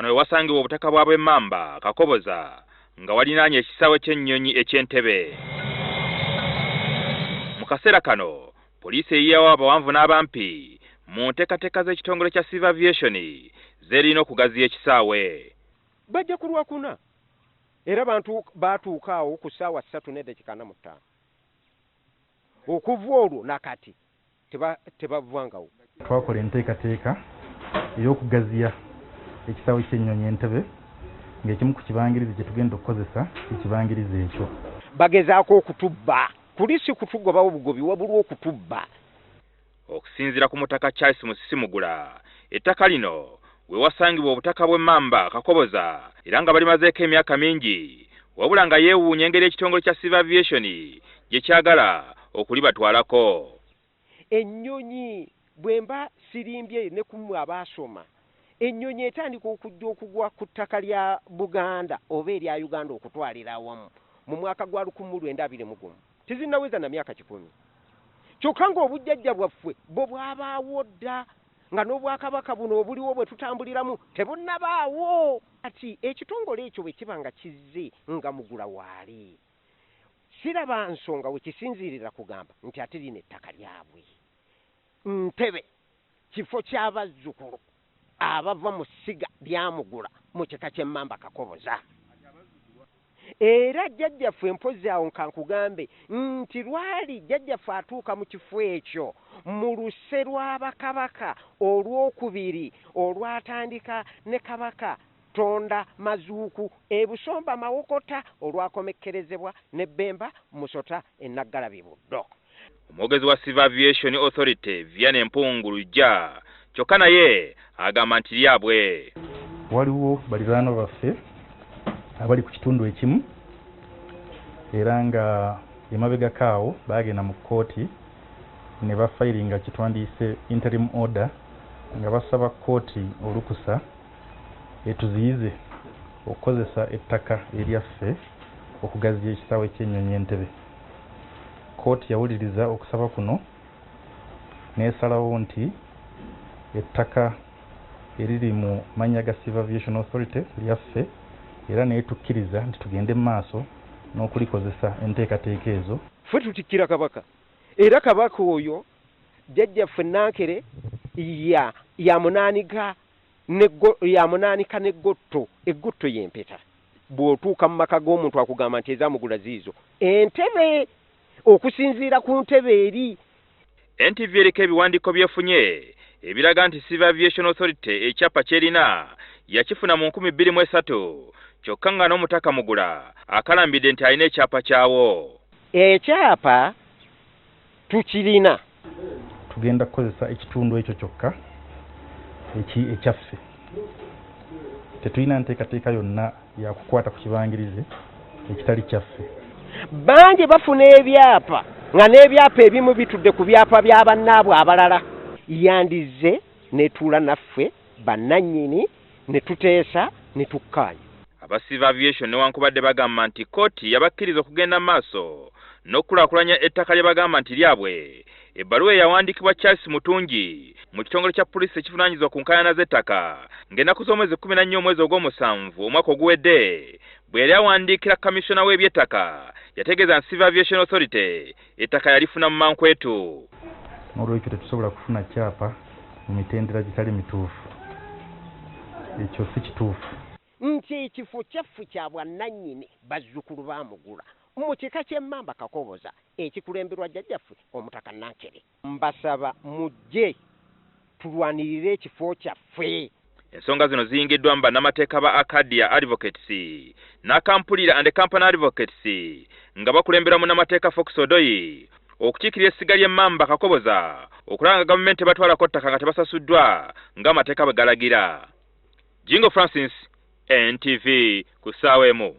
wano wasangibwa obutaka bwa mmamba kakoboza nga walinaanye ekisaawe kyennyonyi eky'Entebbe. Mu kaseera kano poliisi eyiyawo abawanvu n'abampi mu nteekateeka z'ekitongole kya Civil Aviation zerina okugaziya ekisaawe. Bajja ku Lwakuna era bantu baatuuka awo ku ssaawa 3:45 okuva olwo nakati tebavvangawo. Twakola enteekateeka ey'okugaziya ekisaawe kyennyonyi Entebbe ng'ekimu ku kibangirizi kye tugenda okukozesa ekibangirizi ekyo. Bagezaako okutubba, kuli si kutugobawo obugobi wabula okutubba. Okusinziira ku mutaka Charles Musisimugula, ettaka lino we wasangibwa obutaka bw'emmamba kakoboza era nga balimazeeko emyaka mingi, wabula nga yeewuunya engeri ekitongole kya Civil Aviation gye kyagala okulibatwalako. Ennyonyi bwemba sirimbye ne kumwe abaasoma, ennyonyi etandika okujja okugwa ku ttaka lya Buganda oba erya Uganda okutwalira awamu mu mwaka gwa 1921 tizinnaweza na myaka 10. Kyokka ng'obujjajja bwaffe bwo bwabaawo dda nga n'obwakabaka buno obuliwo bwe tutambuliramu tebunnabaawo. Ati ekitongole ekyo bwe kiba nga kizze nga mugula waali, siraba nsonga we kisinziirira kugamba nti ate lino ettaka lyabwe. Ntebbe kifo ky'abazzukulu abava mu ssiga lyamugula mu kika ky'emmamba kakoboza. Era jjajjaffe empozi awo nkankugambe nti lwali jjajjaffe atuuka mu kifo ekyo mu luse lw'abakabaka olwokubiri olwatandika ne kabaka Tonda Mazuuku ebusomba Mawokota olwakomekkerezebwa ne Bemba Musota Enaggalabi Buddo. Omwogezi wa Civil Aviation Authority Vianney Mpungulujja kyokka naye agamba nti lyabwe. Waliwo baliraano baffe abali ku kitundu ekimu era nga emabega kaawo baagenda mu kkooti ne bafayiringa kitwandiise interim order nga basaba kkooti olukusa etuziyize okukozesa ettaka eryaffe okugaziya ekisaawe kyennyonyi Entebbe. Kkooti yawuliriza okusaba kuno n'esalawo nti ettaka eriri mu mannya ga Civil Aviation Authority lyaffe era neetukkiriza nti tugende mu maaso n'okulikozesa enteekateeka ezo. Ffe tutikkira kabaka era kabaka oyo jjajjaffe Nankere yamunaanika n'eggotto. Eggotto y'empeta. Bw'otuuka mu maka g'omuntu akugamba nti ezaamugula ziizo Entebbe okusinziira ku Ntebbe eri. NTV eriko ebiwandiiko byefunye ebiraga nti Civil Aviation Authority ekyapa kyerina yakifuna mu 2003 kyokka nga n'omutaka Mugula akalambidde nti alina ekyapa kyawo. Ekyapa tukirina. Tugenda kukozesa ekitundu ekyo kyokka ekyaffe. Tetulina nteekateeka yonna yakukwata ku kibangirizi ekitali kyaffe. Bangi bafuna ebyapa nga n'ebyapa ebimu bitudde ku byapa bya bannaabwe abalala. Yandize netuula naffe bannannyini ne tuteesa ne tukkaanya. Aba Civil Aviation newankubadde bagamba nti kkooti yabakkiriza okugenda maaso n'okulaakulanya ettaka lye bagamba nti lyabwe. Ebbaluwa yawandiikibwa Charles Mutungi mu kitongole kya poliisi ekivunaanyizibwa ku nkaayana z'ettaka ng'ennaku z'omwezi 14 omwezi ogw'omusanvu omwaka oguwedde bwe yali awandiikira kamisona w'ebyettaka yategeeza nti Civil Aviation Authority ettaka yalifuna mu mankwetu. N'olwekyo tetusobola kufuna kyapa mu mitendera gitali mituufu. Ekyo si kituufu. Nti ekifo kyaffe kya bwannannyini bazzukulu baamugula mu kika ky'emmamba kakoboza ekikulemberwa jjajjaffe omutaka Nankere. Mbasaba mujje tulwanirire ekifo kyaffe. Ensonga zino ziyingiddwa mu bannamateeka ba Acadia Advocates n'akampulira and Company Advocates nga bakulembera munnamateeka Fox Odoyi okukiikirira essiga ly'emmamba kakoboza okulanga gavumenti batwalako ttaka nga tebasasuddwa ng'amateeka bwe galagira. Jingo Francis, NTV ku ssaawa emu.